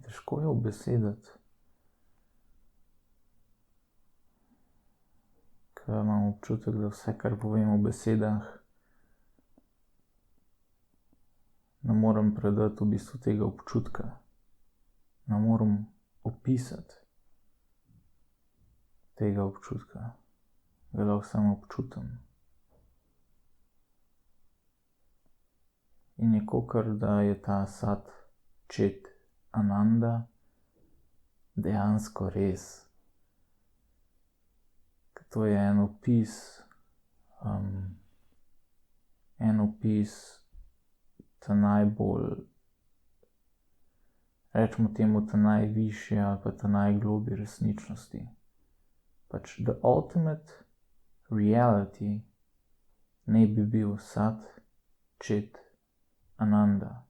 težko je ubesediti. Ker imam občutek, da vse, kar povem v besedah, ne morem predati v bistvu tega občutka. Ne morem opisati tega občutka. Ga lahko samo občutim. In je kakor, da je ta Sat Čit Ananda dejansko res. Ker to je en opis ta najbolj, rečemo temu ta najvišje ali pa ta najgloblje resničnosti. Pač the ultimate reality naj bi bil Sat Čit Ananda.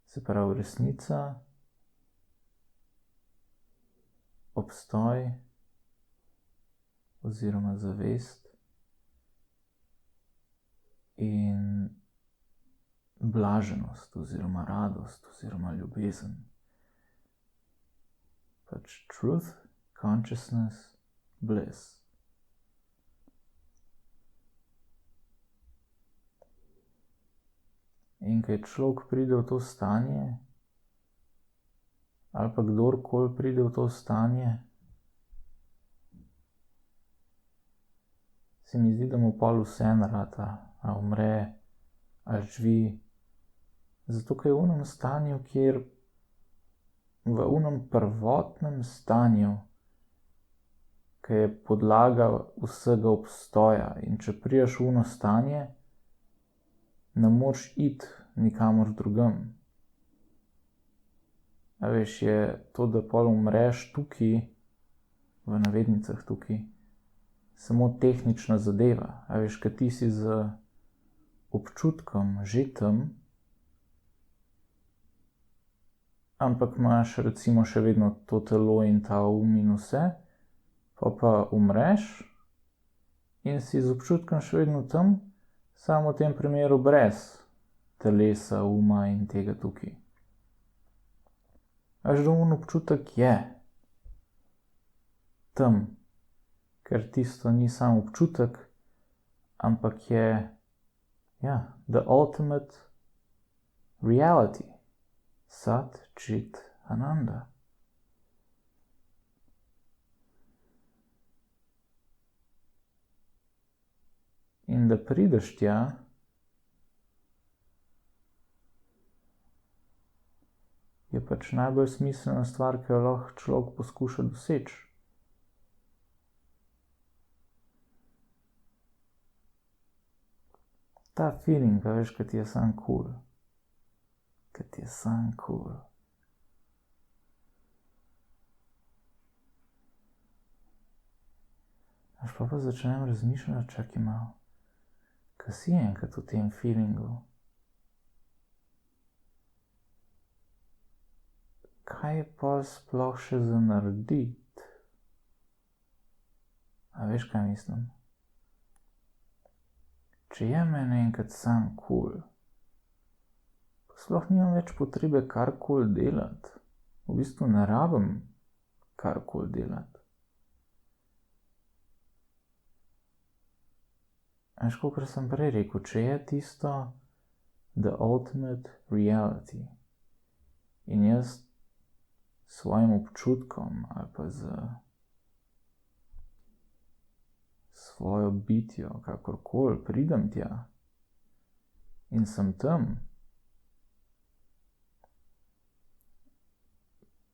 Se pravi resnica, obstoj oziroma zavest in blaženost oziroma radost oziroma ljubezen. Pač truth, consciousness, bliss. In ko človek pride v to stanje, ali pa kdorkoli pride v to stanje, se mi zdi, da mu pol vseeno rata, ali umre, ali živi. Zato, ker je v onem stanju, kjer v onem prvotnem stanju, ki je podlaga vsega obstoja. In če prideš v ono stanje, ne moreš iti nikamor drugam. A veš, je to, da pol umreš tukaj, v navednicah tukaj, samo tehnična zadeva. A veš, ker ti si z občutkom že tam, ampak imaš recimo še vedno to telo in ta in vse, pa umreš in si z občutkom še vedno tam, samo v tem primeru brez telesa, in tega tukaj. Veš, da občutek je tam, ker tisto ni samo občutek, ampak je, the ultimate reality. Sat Čit Ananda. In da prideš tja, je pač najbolj smiselna stvar, ki jo lahko človek poskuša doseči. Ta feeling, pa veš, kad ti je sam cool. Kad ti je sam cool. Až pa začnem razmišljati, čakaj malo. Kaj si enkrat v tem feelingu? Kaj je pa sploh še za narediti? A veš, kaj mislim? Če je meni enkrat sam cool, sploh nimam več potrebe karkoli delati. V bistvu ne rabim karkoli delati. Veš, kakor sem prej rekel, če je tisto the ultimate reality in jaz s svojim občutkom ali pa z svojo bitjo, kakorkoli pridem tja in sem tam,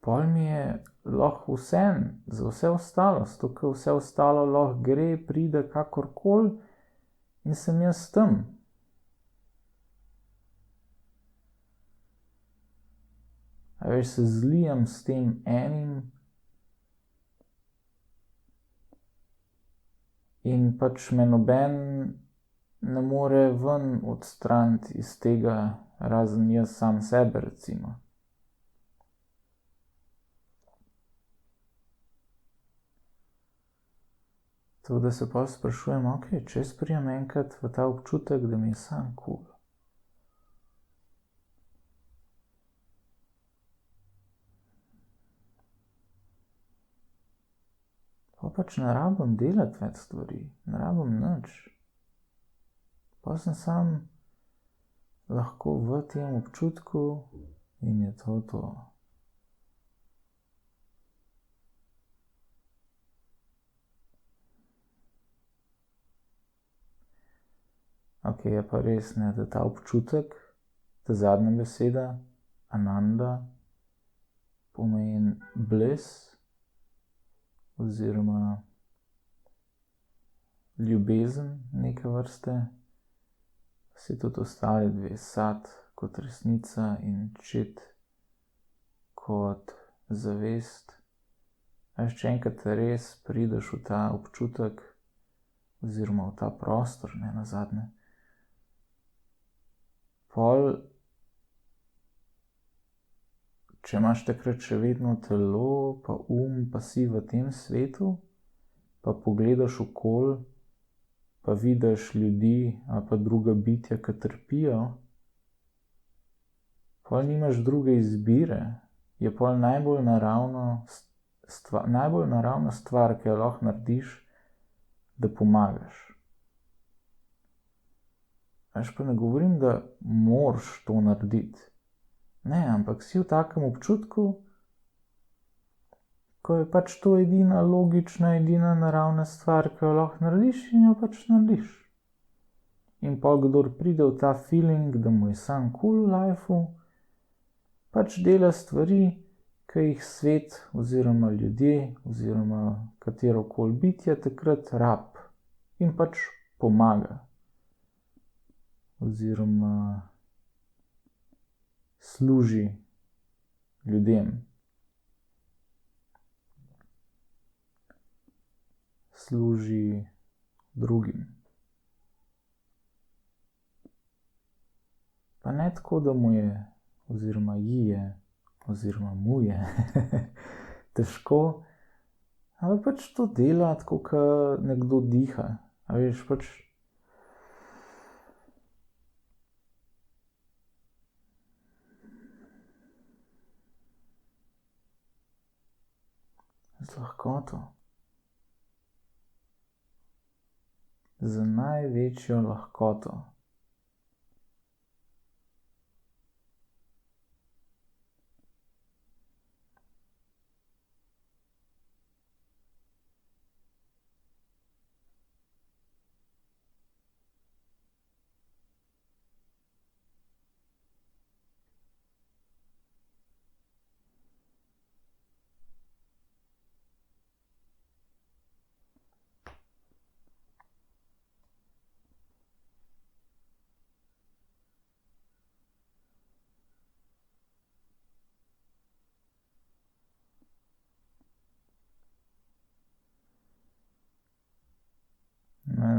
pol mi je lahko vseeno za vse ostalo, zato ker vse ostalo lahko gre, pride kakorkoli in sem jaz tam. A veš, se zlijem s tem enim in pač me noben ne more ven odstraniti iz tega, razen jaz sam sebe, recimo. Tako da se pa sprašujem, če jaz prijem enkrat v ta občutek, da mi je sam cool. pač ne rabim delati več stvari, ne rabim nič. Pa sem sam lahko v tem občutku in je to. Ok, je pa res, ne, da ta občutek, ta zadnja beseda, ananda, pomeni bliss oziroma ljubezen neke vrste. Vsi tudi ostali dve, sat kot resnica in čit kot zavest. Če enkrat res prideš v ta občutek oziroma v ta prostor, ne nazadnje, pol, če imaš takrat še vedno telo, pa pa si v tem svetu, pa pogledaš okoli, pa vidiš ljudi ali pa druga bitja, ki trpijo, pol nimaš druge izbire. Je pol najbolj naravna stvar, ki jo lahko narediš, da pomagaš. Veš, pa ne govorim, da moraš to narediti. Ne, ampak si v takem občutku, ko je pač to edina logična, edina naravna stvar, ki jo lahko narediš in jo pač narediš. In pol kdor pride v ta feeling, da mu je sam cool v lifeu, pač dela stvari, ki jih svet oziroma ljudje oziroma katerokoli bitje takrat rab in pač pomaga. Oziroma služi ljudem. Služi drugim. Pa ne tako, da mu je, oziroma ji je, oziroma mu je težko, ampak pač to dela tako, kot nekdo diha. A veš, pač z lahkoto. Z največjo lahkoto.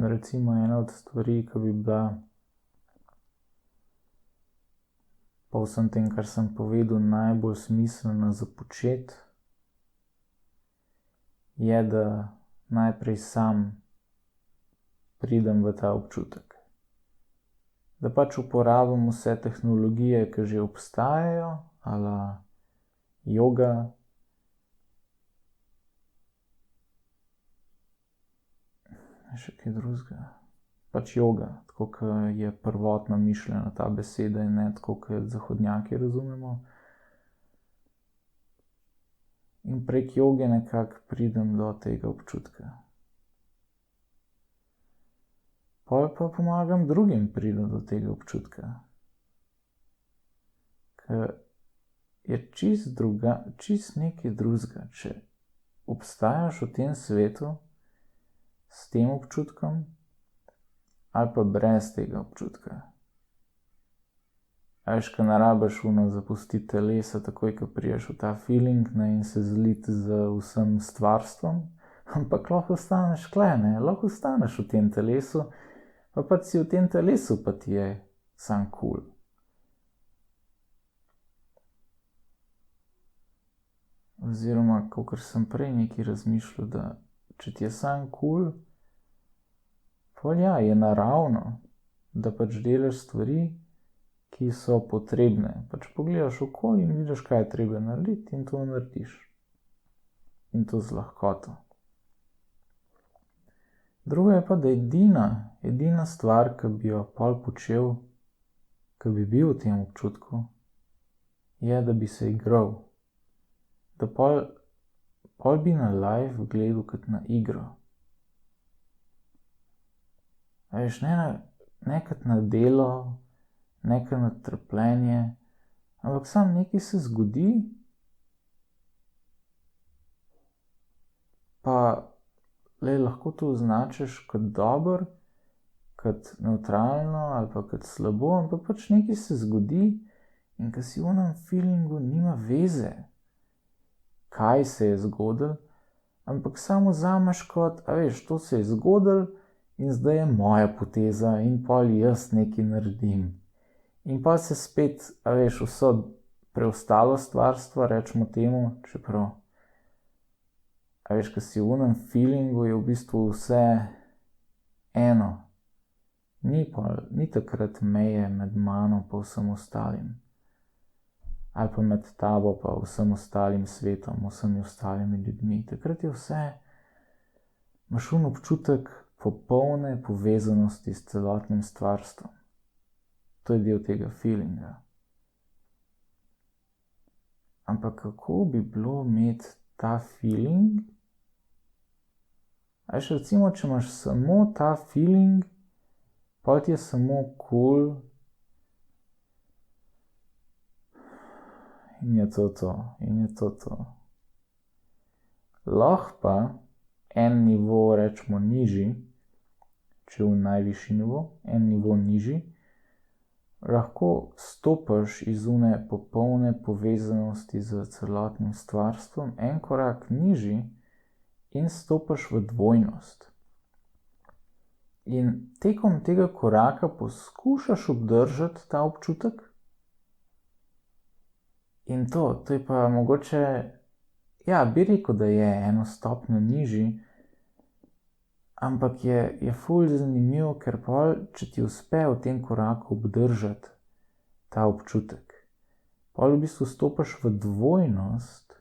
Recimo ena od stvari, ki bi bila po vsem tem, kar sem povedal, najbolj smiselna za početi, je, da najprej sam pridem v ta občutek. Da pač uporabim vse tehnologije, ki že obstajajo, ala joga, še kaj drugega. Pač joga, tako kot je prvotno mišljena ta beseda in ne tako, kot zahodnjaki razumemo. In prek joge nekako pridem do tega občutka. Pol pa pomagam drugim priti do tega občutka. Ker je čist nekaj drugega, če obstajaš v tem svetu s tem občutkom ali pa brez tega občutka. Veš, ko ne rabiš zapustiti telesa takoj, ko priješ v ta feeling, ne, in se zliti z vsem stvarstvom, ampak lahko ostaneš tule, ne, lahko ostaneš v tem telesu, pa pač si v tem telesu, pa ti je sam cool. Oziroma, kakor sem prej nekaj razmišljal, da če ti je sam cool, pol ja, je naravno, da pač delaš stvari, ki so potrebne. Pač pogledaš okoli in vidiš, kaj je treba narediti in to narediš. In to z lahkoto. Druga je pa, da edina stvar, ki bi jo pol počel, ki bi bil v tem občutku, je, da bi se igral. Da pol bi na live gledal kot na igro. A veš, ne kot na delo, ne kot na trpljenje, ampak samo nekaj se zgodi, pa lahko to označiš kot dobro, kot nevtralno ali pa kot slabo, ampak pač nekaj se zgodi in ko si v onem feelingu, nima veze, kaj se je zgodilo, ampak samo vzameš kot, a veš, to se je zgodilo in zdaj je moja poteza in pol jaz nekaj naredim. In pa se spet, a veš, vso preostalo stvarstvo, rečemo temu, čeprav, a veš, ko si v onem feelingu, je v bistvu vse eno. Ni takrat meje med mano pa vsem ostalim. Ali pa med tabo pa vsem ostalim svetom, vsemi ostalimi ljudmi. Takrat je vse, imaš občutek popolne povezanosti s celotnim stvarstvom. To je del tega feelinga. Ampak kako bi bilo imeti ta feeling? A veš, recimo, če imaš samo ta feeling, pa ti je samo cool in je to. Lahko pa en nivo, rečemo, nižji, če v najvišji nivo, en nivo nižji, lahko stopiš iz one popolne povezanosti z celotnim stvarstvom, en korak nižji in stopiš v dvojnost. In tekom tega koraka poskušaš obdržati ta občutek. In to je pa mogoče, ja, bi rekel, da je eno stopnjo nižji, ampak je ful zanimivo, ker pol, če ti uspe v tem koraku obdržati ta občutek, pol v bistvu stopiš v dvojnost,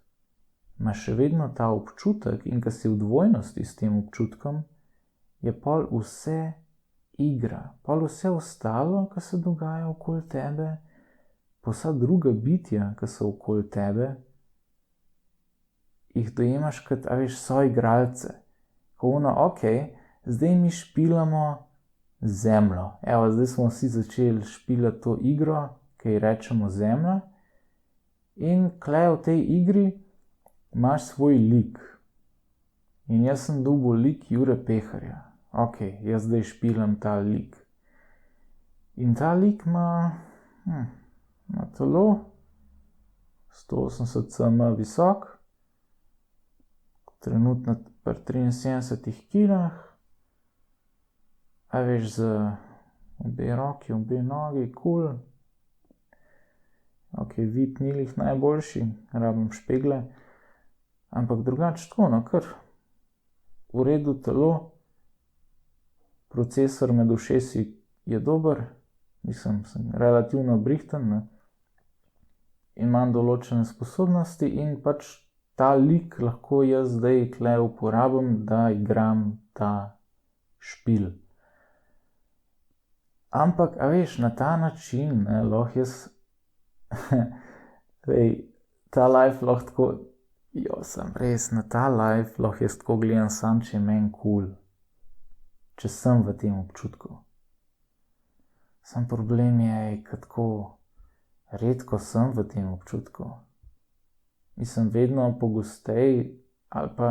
imaš še vedno ta občutek in ko si v dvojnosti s tem občutkom, je pol vse igra, pol vse ostalo, kar se dogaja okoli tebe, pa vsa druga bitja, ki so okoli tebe, jih dojemaš kot, a veš, soigralce. Zdaj mi špilamo zemljo. Evo, zdaj smo vsi začeli špilati to igro, ki ji rečemo zemlja. In tule v tej igri imaš svoj lik. In jaz sem dobil lik Jure Peharja. Jaz zdaj špilam ta lik. In ta lik ima telo 180 cm visok, trenutno pri 73 kilah, a veš, z obe roki, obe nogi, cool. Vid ni lih najboljši, rabim špegle, ampak drugače tako, kar v redu telo, procesor med ušesi je dober, sem relativno brihten, in imam določene sposobnosti in pač ta lik lahko jaz zdaj tule uporabim, da igram ta špil. Ampak, a veš, na ta način, lahko jaz, ta live lahko tako, na ta live lahko jaz tako gledam sam, če je meni cool, če sem v tem občutku. Sam problem je, kako redko sem v tem občutku. Mislim, vedno pogosteje, ali pa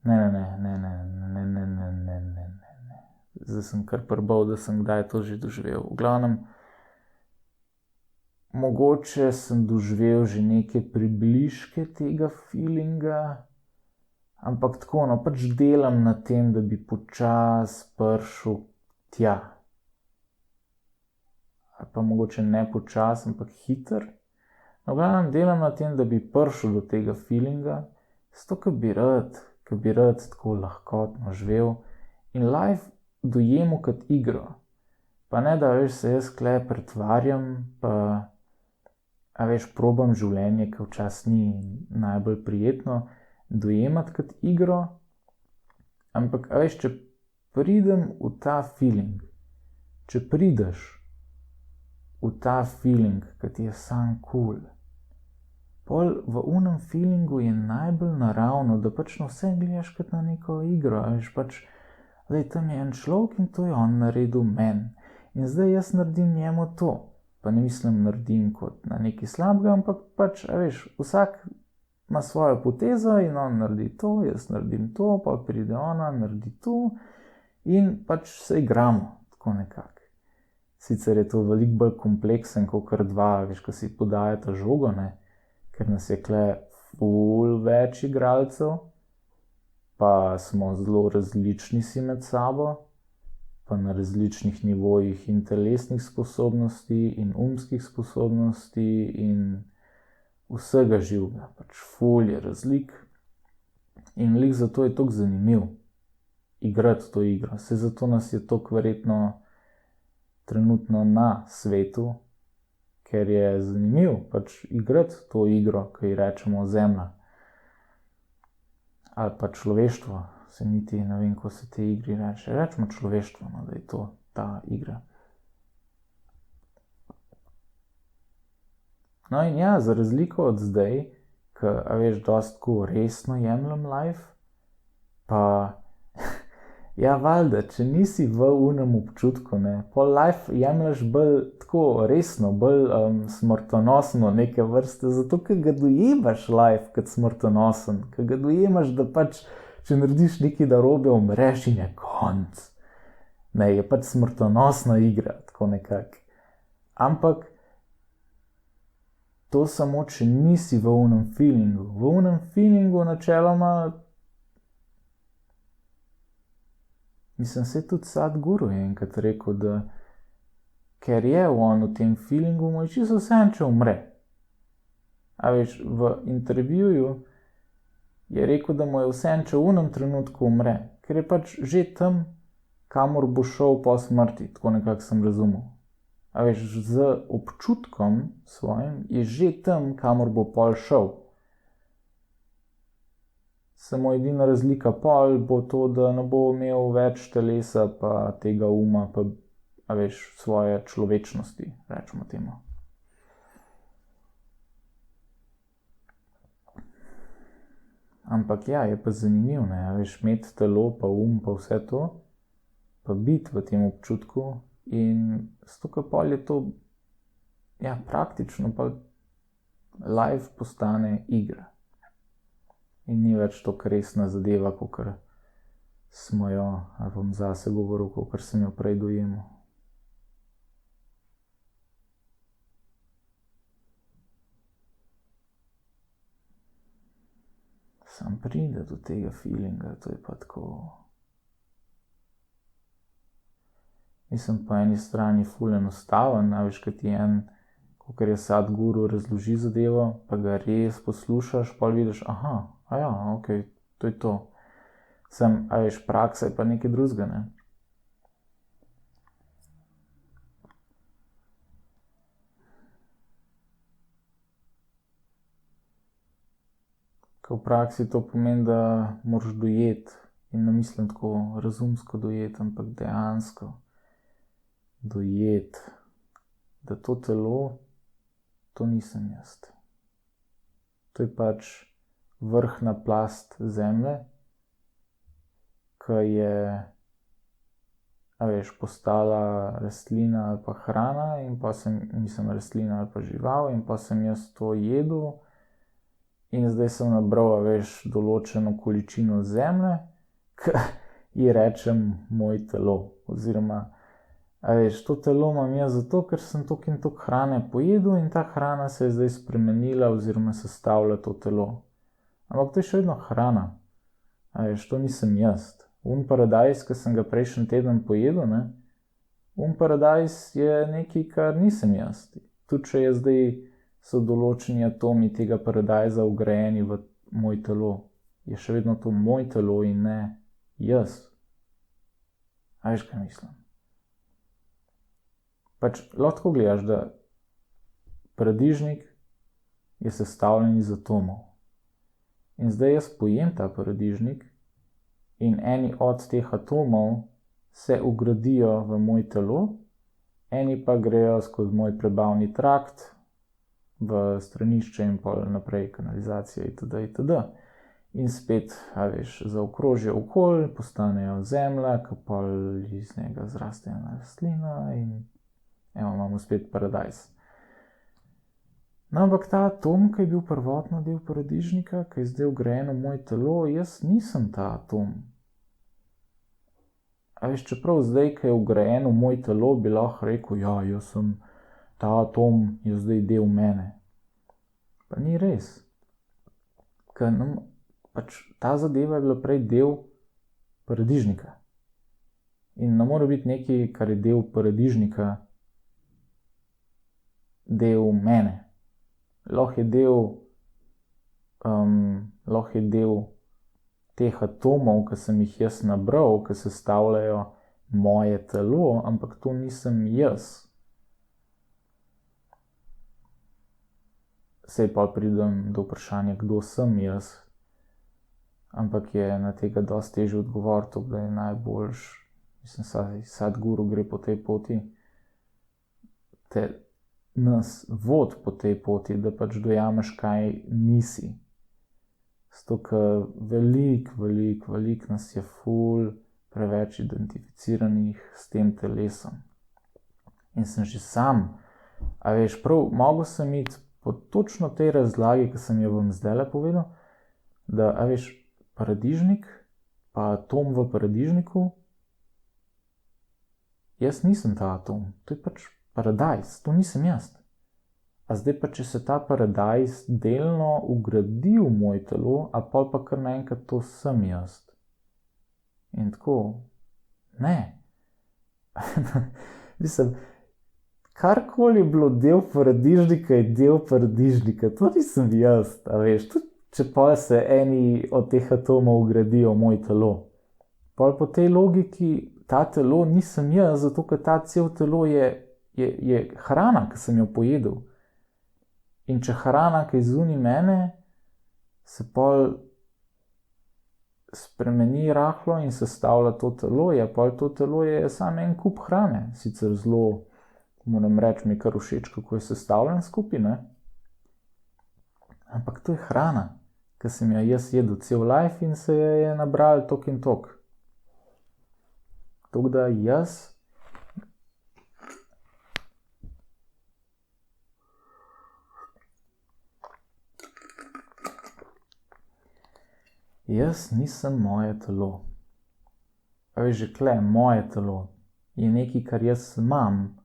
ne. Zdaj sem kar prebal, da sem kdaj to že doživel. V glavnem, mogoče sem doživel že neke približke tega feelinga, ampak tako, pač delam na tem, da bi počasi prišel tja. Ali pa mogoče ne počasi, ampak hiter. V glavnem, delam na tem, da bi prišel do tega feelinga, zato, ker bi rad tako lahkotno živel in live dojemal kot igro. Pa ne, da veš, se jaz tule pretvarjam, pa a veš, probam življenje, ki včasih ni najbolj prijetno, dojemati kot igro, Ampak, a veš, če pridem v ta feeling, če prideš v ta feeling, ki ti je sam cool, pol v unem feelingu je najbolj naravno, da pač na vse gledaš kot na neko igro, a veš, pač, zdaj tam je en človek in to je on naredil meni. In zdaj jaz naredim njemu to. Pa ne mislim naredim kot na nekaj slabega, ampak pač, a veš, vsak ima svojo potezo in on naredi to, jaz naredim to, pa pride ona, naredi to in pač se igramo, tako nekako. Sicer je to veliko bolj kompleksen, kot dva, veš, ko si podajata žogo, ne, ker nas je kle ful več igralcev, pa smo zelo različni si med sabo, pa na različnih nivojih in telesnih sposobnosti in umskih sposobnosti in vsega živega, pač ful je razlik. In glih zato je toliko zanimiv igrati to igro. Saj zato nas je toliko verjetno trenutno na svetu, ker je zanimiv pač igrati to igro, ki ji rečemo Zemlja. Ali pa človeštvo, se niti ne vem, ko se te igri reče. Rečemo človeštvo, no, da je to ta igra. No in ja, za razliko od zdaj, ki, a veš, dosti tako resno jemljem life, pa ja, valjda, če nisi v unem občutku, ne, pol life jemlješ bolj tako resno, bolj smrtonosno neke vrste, zato ker ga dojemaš life kot smrtonosen, ker ga dojemaš, da pač, če narediš nekaj narobe, umreš in je konc. Ne, je pač smrtonosna igra, tako nekako. Ampak to samo, če nisi v unem feelingu. V unem feelingu načeloma, mislim, se tudi Sadhguru je enkrat rekel, da ker je on v tem feelingu, mu je čisto vseeno, če umre. A veš, v intervjuju je rekel, da mu je vseeno, če v unem trenutku umre, ker je pač že tam, kamor bo šel po smrti, tako nekako sem razumel. A veš, z občutkom svojim je že tam, kamor bo pol šel. Samo edina razlika pol bo to, da ne bo imel več telesa pa tega uma, pa, a veš, svoje človečnosti, rečemo temu. Ampak ja, je pa zanimivo, ne, a veš, imeti telo pa pa vse to, pa biti v tem občutku. In zato, ker pol je to, ja, praktično pa life postane igra. In ni več toliko resna zadeva, kakor smo jo, ali bom zase govoril, kakor sem jo prej dojemal. Sam pride do tega feelinga, to je pa tako. Mislim, po eni strani ful enostaven, a veš, kad ti en, kakor je Sadhguru razloži zadevo, pa ga res poslušaš, pol vidiš, aha, aja, okej, to je to. Sem, a veš, praksa je pa nekaj drugega, ne. Ker v praksi to pomeni, da moraš dojeti, in ne mislim tako razumsko dojeti, ampak dejansko dojeti, da to telo, to nisem jaz. To je pač vrhnja plast zemlje, ki je, a veš, postala rastlina ali pa hrana in pa nisem rastlina ali pa žival in pa sem jaz to jedel in zdaj sem nabral, a veš, določeno količino zemlje, ki ji rečem moj telo, oziroma a veš, to telo imam jaz zato, ker sem toliko in toliko hrane pojedel in ta hrana se je zdaj spremenila oziroma sestavlja to telo. Ampak to je še vedno hrana. A veš, to nisem jaz. Paradajz, ki sem ga prejšnji teden pojedel, ne, paradajz je nekaj, kar nisem jaz. Tudi če je zdaj so določeni atomi tega paradajza vgrajeni v moj telo, je še vedno to moj telo in ne jaz. A veš, kaj mislim? Pač lahko gledaš, da paradižnik je sestavljen iz atomov. In zdaj jaz pojem ta paradižnik in eni od teh atomov se ugradijo v moj telo, eni pa grejo skozi moj prebavni trakt v stranišče in pol naprej kanalizacija itd. itd. In spet, zaokrožijo okolje, postanejo zemlja, ki pol iz njega zraste ena rastlina in imamo spet paradajz. No, ampak ta atom, ki je bil prvotno del paradižnika, ki je zdaj vgrajen v moje telo, jaz nisem ta atom. Čeprav zdaj, ki je vgrajen v moje telo, bi lahko rekel, ja, jaz sem, ta atom je zdaj del mene. Pa ni res. Ker ta zadeva je bila prej del paradižnika. In ne more biti nekaj, kar je del paradižnika, del mene. Lahko je del teh atomov, ki sem jih jaz nabral, ki sestavljajo moje telo, ampak to nisem jaz. Saj pa pridem do vprašanja, kdo sem jaz, ampak je na tega dosti težje odgovoriti, da je najboljš, Sadhguru gre po tej poti, te nas vod po tej poti, da pač dojameš, kaj nisi. Zato, ker veliko nas je preveč identificiranih s tem telesom. In sem že sam, mogel sem iti po točno tej razlagi, ki sem jo vam zdajle povedal, da, paradižnik, pa atom v paradižniku, jaz nisem ta atom, to je pač paradajz, to nisem jaz. A zdaj pa, če se ta paradajz delno ugradi v moje telo, a pol pa kar naenkrat to sem jaz. In tako, ne. Mislim, karkoli je bilo del paradižnika, je del paradižnika, to nisem jaz, tudi če pa se eni od teh atomov ugradijo v moje telo. Pol po tej logiki, ta telo nisem jaz, zato ker ta cel telo je hrana, ki sem jo pojedel. In če hrana, ki je zunaj mene, se pol spremeni rahlo in sestavlja to telo, pol to telo je samo en kup hrane. Sicer zelo, moram reči, mi je kar všeč, kako je sestavljen skupaj, ne? Ampak to je hrana, ki sem jo jaz jedel cel life in se je nabral tok in tok. Tako da jaz nisem moje telo. Že tule, moje telo je nekaj, kar jaz imam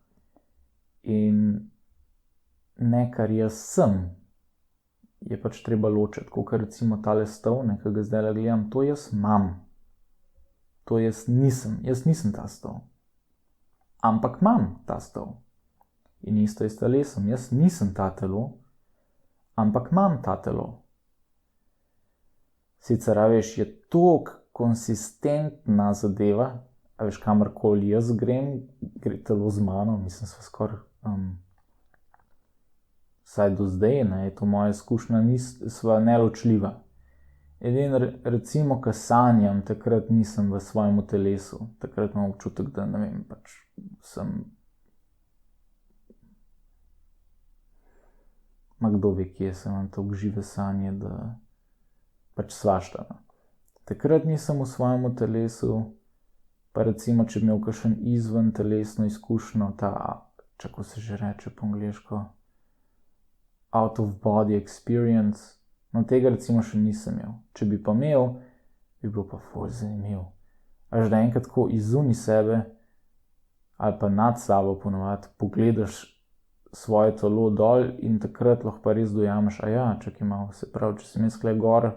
in ne, kar jaz sem. Je pač treba ločiti, kakor recimo tale stol, ki ga zdajle gledam, to jaz imam. To jaz nisem ta stol. Ampak imam ta stol. In isto je s telesom, jaz nisem ta telo, ampak imam ta telo. Sicer, je toliko konsistentna zadeva, kamorkoli jaz grem, gre telo z mano, mislim, sva skoraj, vsaj do zdaj, je to moja izkušnja, sva neločljiva. Edino, recimo, ko sanjam, takrat nisem v svojem telesu, takrat imam občutek, da ne vem, pač sem, kdo ve, kje sem, imam toliko žive sanje, da pač svašta. Takrat nisem v svojem telesu, pa recimo, če bi imel kakšen izven telesno izkušnjo, kako se že reče po angleško, out of body experience, no tega recimo še nisem imel. Če bi pa imel, bi bilo pa ful zanimivo. Da enkrat tako izzunaj sebe, ali pa nad sabo ponovadi, pogledaš svoje telo dol in takrat lahko pa res dojameš, čakaj malo, se pravi, če sem jaz tule gor,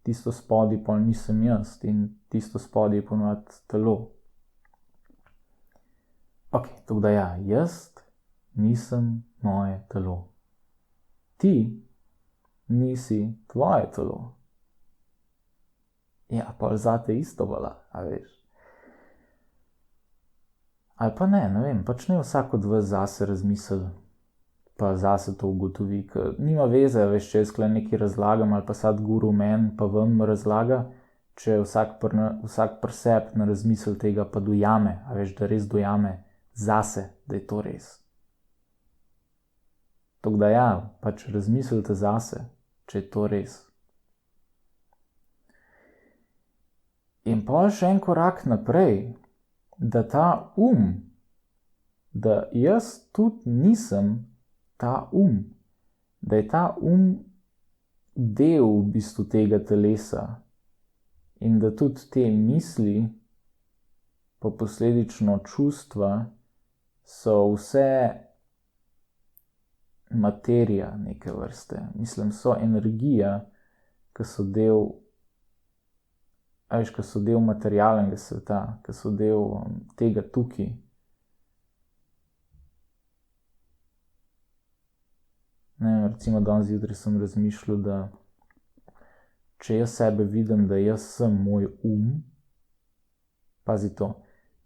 tisto spodaj pol nisem jaz in tisto spodaj je ponovadi telo. Tako da jaz nisem moje telo. Ti nisi tvoje telo. Pol zate isto velja, veš. Ali pa ne vem, pač ne vsak od vas zase razmisli, pa zase to ugotovi, ker nima veze, veš, če jaz tukaj nekaj razlagam, ali pa Sadhguru meni, pa vam razlaga, če vsak pri sebi na razmisel tega pa dojame, a veš, da res dojame zase, da je to res. Tako da ja, pač razmislite zase, če je to res. In pa še en korak naprej, da ta da jaz tudi nisem ta da je ta del v bistvu tega telesa in da tudi te misli, pa posledično čustva, so vse materija neke vrste. Mislim, so energija, ki so del, ki so del materialnega sveta, ki so del tega tukaj. Recimo danes zjutraj sem razmišljal, da če jaz sebe vidim, da jaz sem moj pazi to,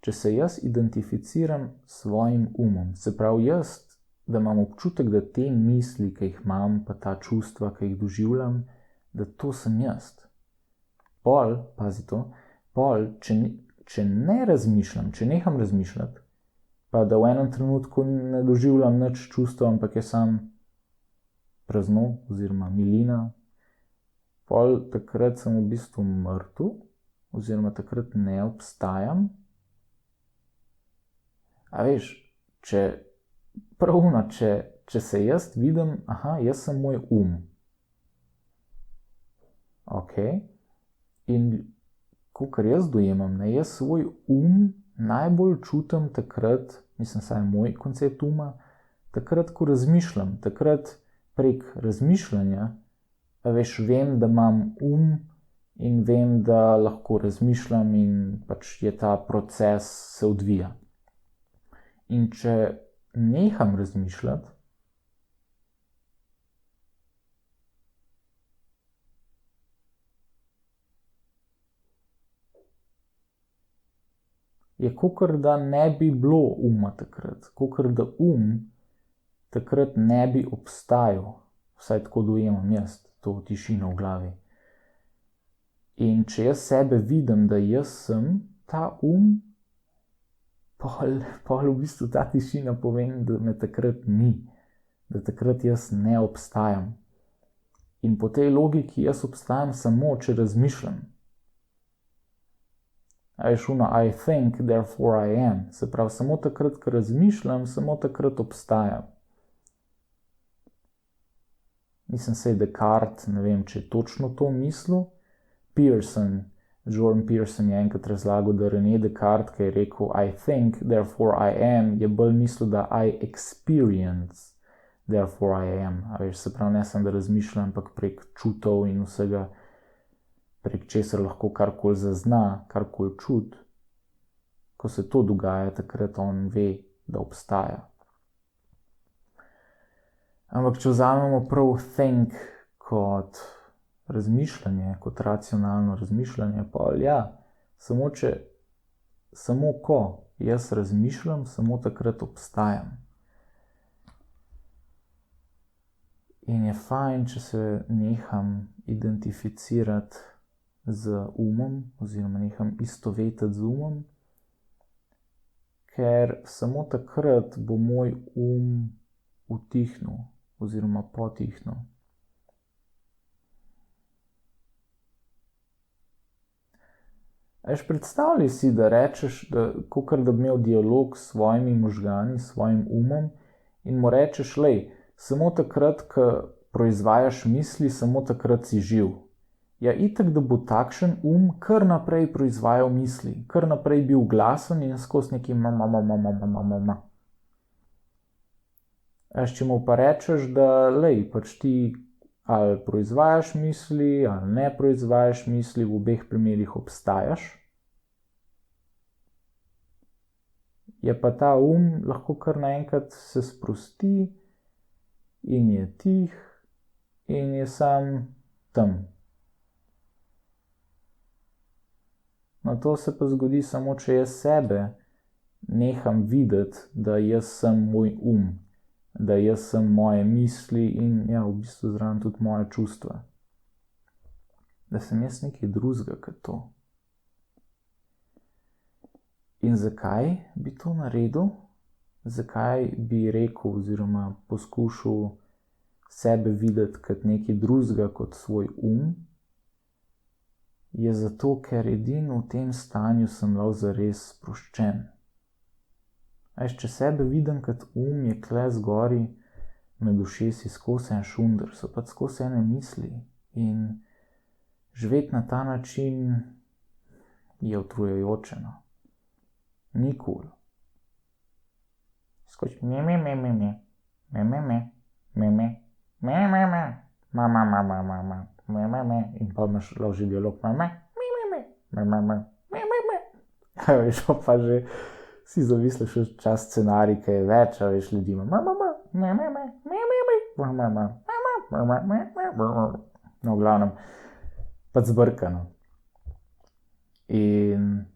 če se jaz identificiram s svojim se pravi jaz, da imam občutek, da te misli, ki jih imam, pa ta čustva, ki jih doživljam, da to sem jaz. Pazi to, če ne razmišljam, če neham razmišljati, pa da v enem trenutku ne doživljam nič čustva, ampak je sam prazno oziroma milina, takrat sem v bistvu mrtev, oziroma takrat ne obstajam. A veš, če se jaz vidim, jaz sem moj Ok. In kakor jaz dojemam, jaz svoj najbolj čutim takrat, mislim, saj je moj koncept takrat, ko razmišljam, takrat prek razmišljanja, a veš, vem, da imam in vem, da lahko razmišljam in pač je ta proces se odvija. In če neham razmišljati, je kakor da ne bi bilo takrat, kakor da takrat ne bi obstajal, vsaj tako dojemam jaz, to tišino v glavi. In če jaz sebe vidim, da jaz sem ta pol v bistvu ta tišina pomeni, da me takrat ni, da takrat jaz ne obstajam. In po tej logiki jaz obstajam samo, če razmišljam. A veš, I think, therefore I am. Se pravi, samo takrat, ko razmišljam, samo takrat obstajam. Nisem sej Descartes, ne vem, če je točno to mislil. Jordan Peterson je enkrat razlagal, da René Descartes, ki je rekel I think, therefore I am, je bolj mislil, da I experience, therefore I am. A veš, se pravi, ne sem, da razmišljam, ampak prek čutov in vsega, prek česar lahko karkoli zazna, karkoli čut. Ko se to dogaja, takrat on ve, da obstaja. Ampak če vzamemo prav think kot razmišljanje, kot racionalno razmišljanje, pa ja, samo ko jaz razmišljam, samo takrat obstajam. In je fajn, če se neham identificirati z oziroma neham istovetiti z ker samo takrat bo moj utihnil oziroma potihnil. Veš, predstavljaj si, da rečeš, kakor da bi imel dialog s svojimi možgani, s svojim in mu rečeš, samo takrat, ko proizvajaš misli, samo takrat si živ. Ja, itak, da bo takšen kar naprej proizvajal misli, kar naprej bil glasen in skozi neki Če mu pa rečeš, da pač ti ali proizvajaš misli, ali ne proizvajaš misli, v obeh primerih obstajaš, je pa ta lahko kar naenkrat se sprosti in je tih in je sam tam. No, to se pa zgodi samo, če jaz sebe neham videti, da jaz sem moj da jaz sem moje misli in ja, v bistvu zraven tudi moje čustva. da sem jaz nekaj drugega kot to. In zakaj bi to naredil? Zakaj bi rekel oziroma poskušal sebe videti kot nekaj drugega kot svoj je zato, ker edino v tem stanju sem lahko zares sproščen. Če sebe vidim kot je kle zgori med ušesi skozi en šunder, so pa skozi ene misli in živeti na ta način je utrujajoče, no. Ni cool. Skoči in pa imaš lahko že dialog veš, pa že si zamisliš čas scenarij, kaj je več, veš, ljudi ima no, v glavnem, pač zbrkano. In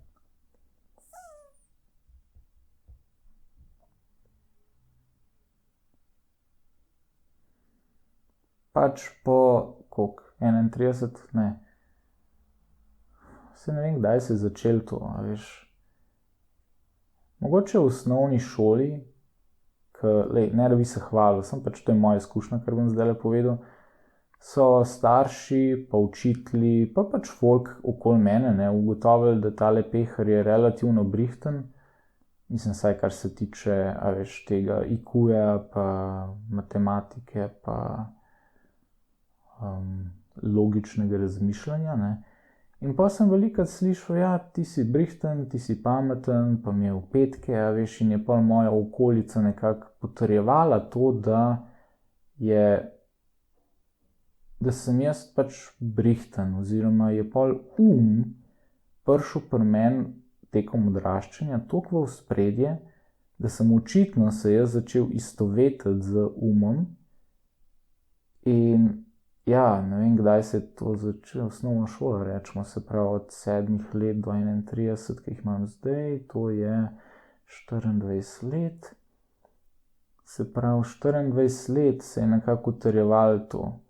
pač po, koliko, 31, ne. Saj ne vem, kdaj se je začelo to, veš. Mogoče v osnovni šoli, ne da bi se hvalil, sem pač to je moja izkušnja, kar bom zdajle povedal, so starši pa učitelji, pa pač folk okoli mene, ne, ugotovili, da tale Pehar je relativno brihten, mislim, saj kar se tiče, veš, tega IQ-ja, pa matematike, pa logičnega razmišljanja, ne. In pa sem velikokrat slišal, ja, ti si brihten, ti si pameten, pa mi je v petke, veš, in je pol moja okolica nekako potrjevala to, da sem jaz pač brihten, oziroma je pol prišel pri meni tekom odraščanja toliko v ospredje, da sem očitno se jaz začel istovetiti z in ja, ne vem, kdaj se je to začelo, osnovna šola, rečemo, se pravi od 7 let do 31, ki jih imam zdaj, to je 24 let. Se pravi, 24 let se je nekako utrjevalo to.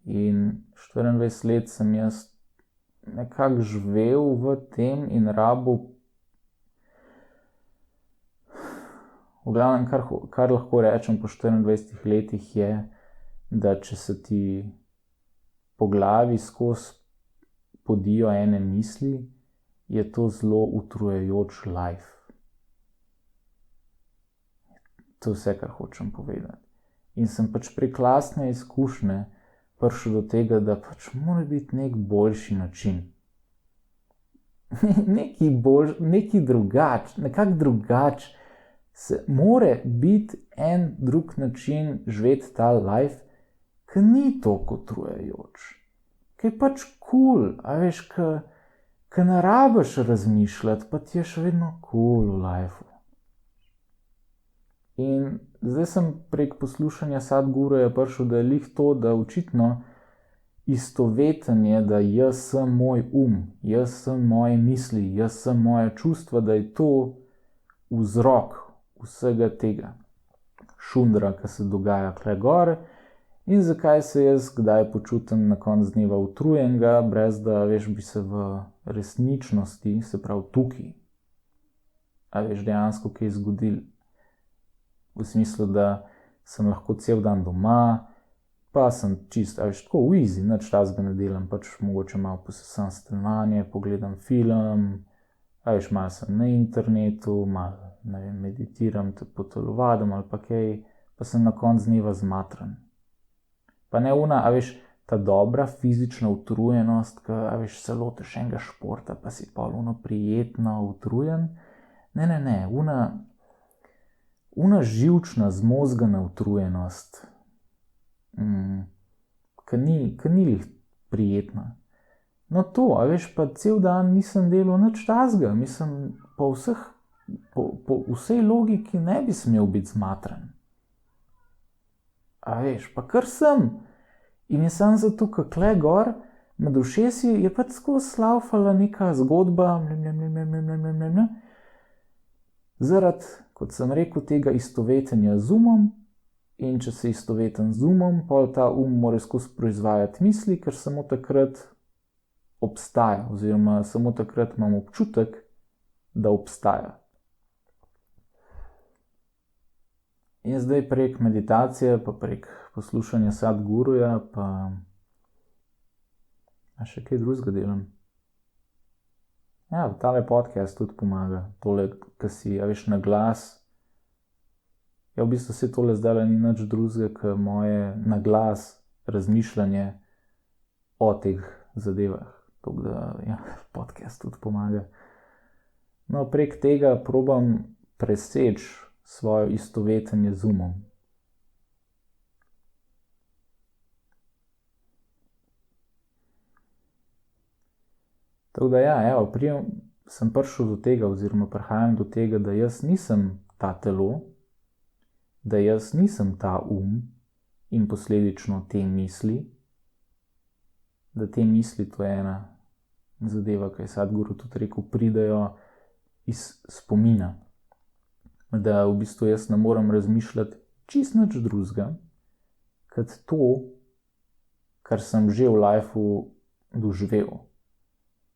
In 24 let sem jaz nekako živel v tem in rabil, v glavnem, kar lahko rečem po 24 letih je, da če se ti po glavi skozi podijo ene misli, je to zelo utrujajoč life. To je vse, kar hočem povedati. In sem pač prek lastne izkušnje prišel do tega, da pač mora biti nek boljši način. Neki drugač, nekako drugač. More biti en drug način živeti ta life, ki ni toliko utrujajoč, ki je pač cool, a veš, ki ne rabiš razmišljati, pa ti je še vedno cool v lifeu. In zdaj sem prek poslušanja Sadhguruja prišel, da je lih to, da očitno istovetenje, da jaz sem moj jaz sem moje misli, jaz sem moja čustva, da je to vzrok vsega tega šundra, ki se dogaja tule gor. In zakaj se jaz kdaj počutim na koncu dneva utrujenega, brez da, veš, bi se v resničnosti, se pravi tukaj, a veš, dejansko kaj zgodil. V smislu, da sem lahko cel dan doma, pa sem čist, a veš, tako easy, nič takega ne delam, pač mogoče malo posesam stanovanje, pogledam film, a veš, malo sem na internetu, malo, ne vem, meditiram, po telovadim ali pa kaj, pa sem na koncu dneva zmatran. Pa ne a veš, ta dobra fizična utrujenost, a veš, se lotiš enega športa, pa si pol prijetno utrujen. Ne, živčna, zmozgana utrujenost, ki ni lih prijetna. No to, a veš, pa cel dan nisem delal nič takega, mislim, po vsej logiki ne bi smel biti zmatran. A veš, pa kar sem. In je samo zato, ker tule gor, med ušesi je pač skozi slavfala neka zgodba, zaradi, kot sem rekel, tega istovetenja z in če se istoveten z pol ta mora skozi proizvajati misli, ker samo takrat obstaja, oziroma samo takrat imam občutek, da obstaja. In zdaj prek meditacije, pa prek poslušanja Sadhguruja, pa še kaj drugega delam. Ja, tale podcast tudi pomaga, tole, ki si, na glas. Ja, v bistvu se tole zdaj ni nič drugega, kot moje na glas razmišljanje o teh zadevah. Tako da, ja, podcast tudi pomaga. No, prek tega probam preseči svojo istovetenje z umom. Tako da, ja, evo, sem prišel do tega, oziroma prihajam do tega, da jaz nisem ta telo, da jaz nisem ta in posledično te misli, da te misli, to je ena zadeva, ki je Sadhguru tudi rekel, pridejo iz spomina. Da v bistvu jaz ne morem razmišljati čisto nič drugega, kot to, kar sem že v lifeu doživel.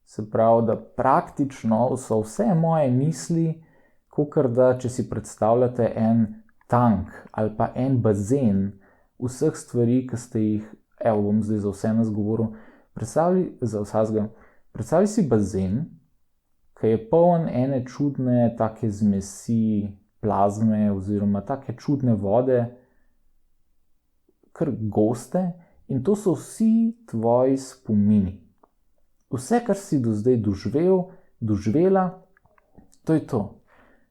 Se pravi, da praktično so vse moje misli, kakor da, če si predstavljate en tank ali pa en bazen vseh stvari, ki ste jih, evo, bom zdaj za vse nas govoril, predstavljaj si bazen, ki je poln ene čudne take zmesi, plazme oziroma take čudne vode, kar goste, in to so vsi tvoji spomini. Vse, kar si do zdaj doživela, to je to.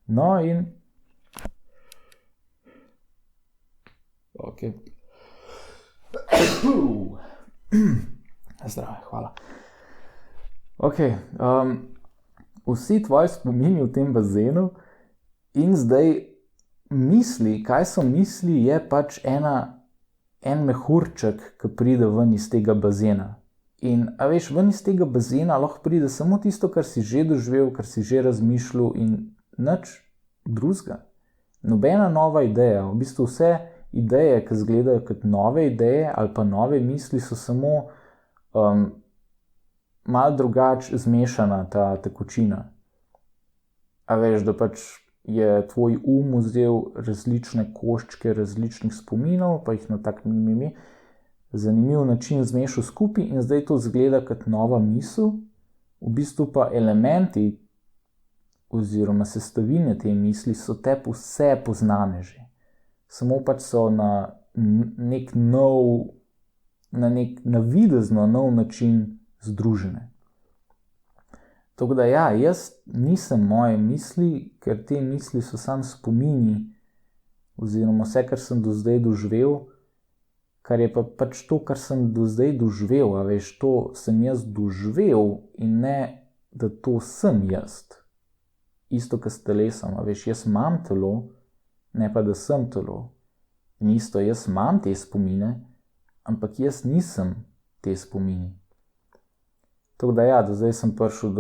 No in... Ok. Zdravo, hvala. Ok, vsi tvoji spomini v tem bazenu in zdaj misli, kaj so misli, je pač en mehurček, ki pride ven iz tega bazena. In, ven iz tega bazena lahko pride samo tisto, kar si že doživel, kar si že razmišljal in nič drugega. Nobena nova ideja, v bistvu vse ideje, ki izgledajo kot nove ideje ali pa nove misli, so samo malo drugače zmešana ta tekočina. Da pač je tvoj vzel različne koščke različnih spominov, pa jih na tak zanimiv način zmešal skupaj in zdaj to izgleda kot nova misel, v bistvu pa elementi oziroma sestavine te misli so tebi vse poznane že. Samo pač so na nek nov, na nek navidezno nov način združene. Tako da ja, jaz nisem moje misli, ker te misli so samo spomini oziroma vse, kar sem do zdaj doživel, kar je pa pač to, kar sem do zdaj doživel, to sem jaz doživel in ne, da to sem jaz. Isto, kot s telesom, jaz imam telo, ne pa, da sem telo. In isto, jaz imam te spomine, ampak jaz nisem te spomini. Tako da ja, do zdaj sem prišel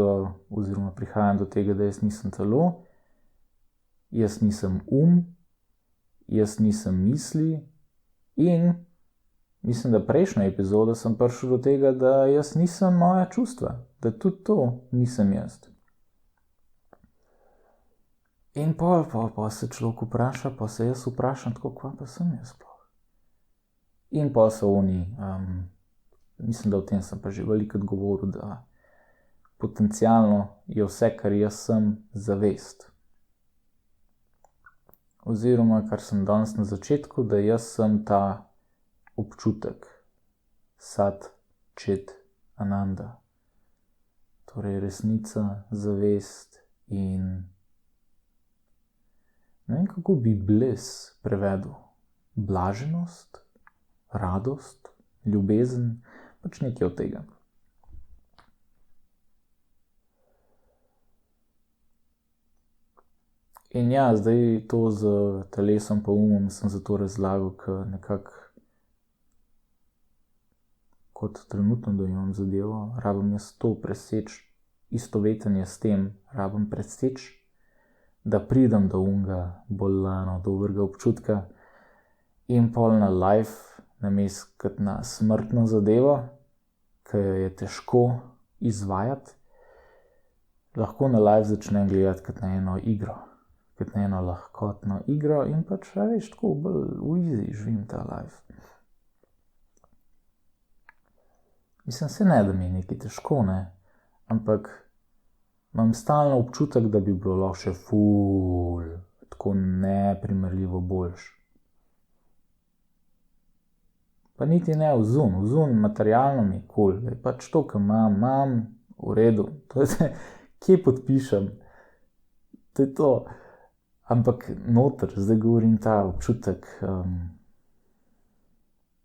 oziroma prihajam do tega, da jaz nisem telo, jaz nisem jaz nisem misli in mislim, da prejšnjo epizodo sem prišel do tega, da jaz nisem moja čustva, da tudi to nisem jaz. In pol se človek vpraša, pa se jaz vprašam tako, kva pa sem jaz sploh. In pol so oni, mislim, da o tem sem pa že velikokrat govoril, da potencialno je vse, kar jaz sem, zavest. Oziroma, kar sem danes na začetku, da jaz sem ta občutek, Sat Čit Ananda. Torej resnica, zavest in ne vem, kako bi bliss prevedel. Blaženost, radost, ljubezen, pač nekaj od tega. In ja, zdaj to z telesom pa umom sem zato razlagal, ker nekako kot trenutno dojemam zadevo, rabim jaz to preseči, istovetenje s tem, rabim preseči, da pridem do unga bolj dobrega občutka in pol na life, namesto kot na smrtno zadevo, ki jo je težko izvajati, lahko na live začnem gledati kot na eno igro, kot na eno lahkotno igro in pač, veš, tako bolj v easy živim ta live. Mislim, se ne, da mi je nekaj težko, ne, ampak imam stalno občutek, da bi bilo lahko še ful, tako neprimerljivo boljš. Pa niti ne vzun materialno mi je kul, je pač to, kar imam, v redu, to je, kje podpišem, to je to, ampak noter, zdaj govorim ta občutek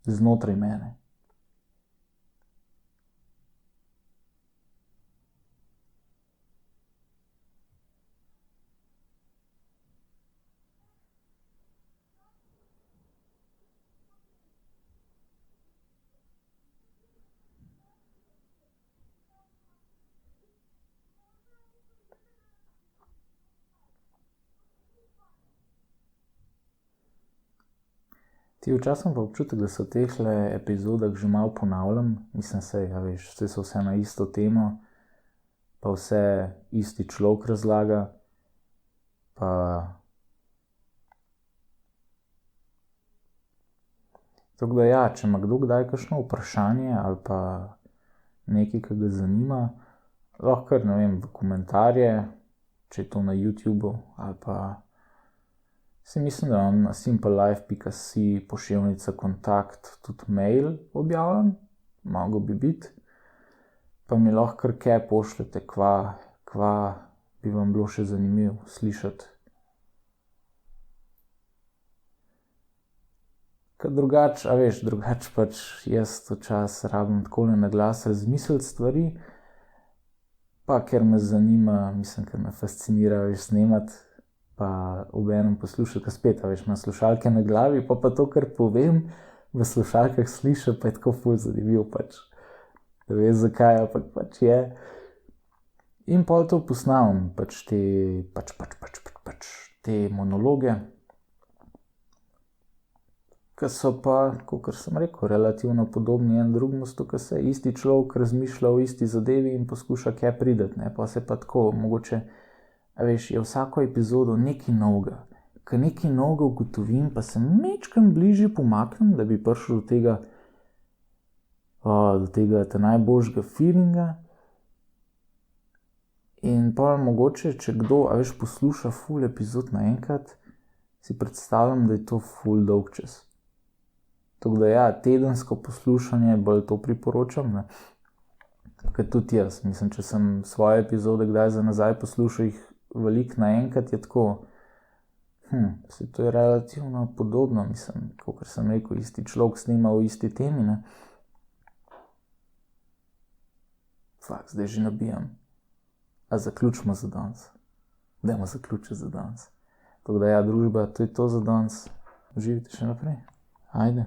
znotraj mene. Ti včasih pa občutek, da se v tehle epizodah že malo ponavljam, mislim se, ja veš, so vse na isto temo, pa vse isti človek razlaga, pa tako da ja, če ima kdo kdaj kakšno vprašanje ali pa nekaj, ki ga zanima, lahko kar, ne vem, v komentarje, če je to na YouTubeu ali pa si mislim, da imam na simplelife.si pošiljnica kontakt tudi mail objavljen, mogo bi biti, pa mi lahko kar kaj pošljete, kva bi vam bilo še zanimivo slišati. Ker drugače, a veš, drugače pač jaz včasih rabim takole na glas razmisliti stvari, pa ker me zanima, mislim, ker me fascinira, veš, snemati, pa obenem poslušati, ker spet, veš, imam slušalke na glavi, pa to, kar povem, v slušalkah slišim, pa je tako ful zanimivo pač. Da veš, zakaj, ampak pač je. In pol to posnamem, pač te monologe, ki so pa, kakor sem rekel, relativno podobni en drugemu, ker se isti človek razmišlja o isti zadevi in poskuša kaj priti, ne, pa se pa tako, mogoče, a veš, je vsako epizodo nekaj novega. Ko nekaj novega ugotovim, pa se majčkeno bližje pomaknem, da bi prišel do tega najboljšega feelinga. In pa mogoče, če kdo, a veš, posluša ful epizod naenkrat, si predstavljam, da je to ful dolg čas. Tako da ja, tedensko poslušanje bolj to priporočam, ne. Ker tudi jaz, mislim, če sem svoje epizode kdaj za nazaj poslušal jih veliko naenkrat, je tako, se to je relativno podobno, mislim, kakor sem rekel, isti človek snima o isti temi, ne. Zdaj že nabijam. A zaključimo za danes. Dajmo zaključiti za danes. Tako da ja, družba, to je to za danes. Uživajte še naprej. Ajde.